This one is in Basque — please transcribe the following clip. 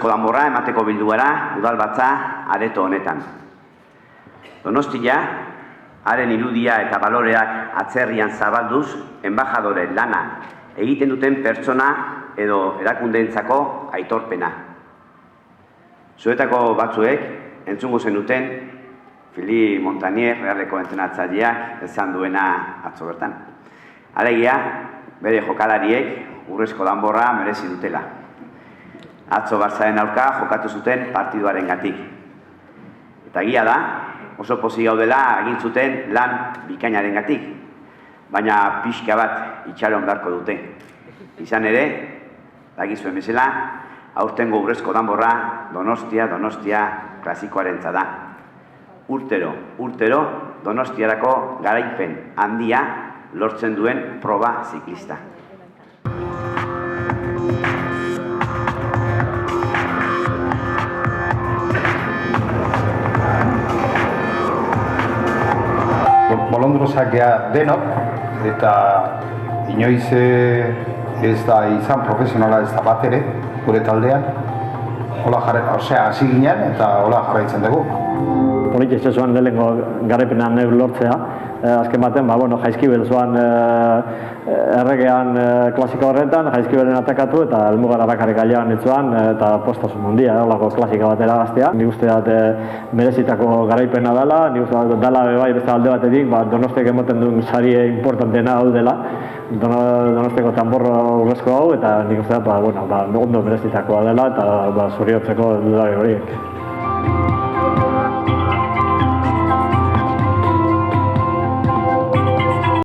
urrezko danborra emateko bildu gara udalbatza areto honetan. Donostia, haren irudia eta baloreak atzerrian zabalduz, enbajadore lana egiten duten pertsona edo erakundeentzako aitorpena. Zuetako batzuek entzungo zenuten Fili Montanier, Realeko entrenatzaileak, esan duena atzo bertan. Alegia, bere jokalariek urrezko danborra merezi dutela. Atzo Bartzaren aurka jokatu zuten partiduarengatik. Eta egia da, oso pozik gaudela egin zuten lan bikainarengatik, baina pixka bat itxaron beharko dute. Izan ere, dagizuen bezala, aurtengo urrezko danborra Donostia klasikoarentza da. Urtero Donostiarako garaipen handia lortzen duen proba ziklista. Bolondrosak gea denok, eta inoiz ez da izan profesionala ez da bat ere, gure taldean. Hasi ginen eta hola jarraitzen dugu. Politik zezuan lehenko garaipenan lortzea. Azken baten, Jaizkibel zuan erregean klasika horretan, Jaizkibelen atakatu eta helmugara bakarrik ailean etzuan eta postasun mundia, holako klasika batera gaztea. Nik uste dut merezitako garaipena dela, nik uste dut dela bai beste alde batetik, Donostiak emoten duen sarie importanteena hau dela, Donostiako tanborro urrezko hau, eta nik uste dut ondo merezitakoa dela eta zoriotzeko dudari horiek.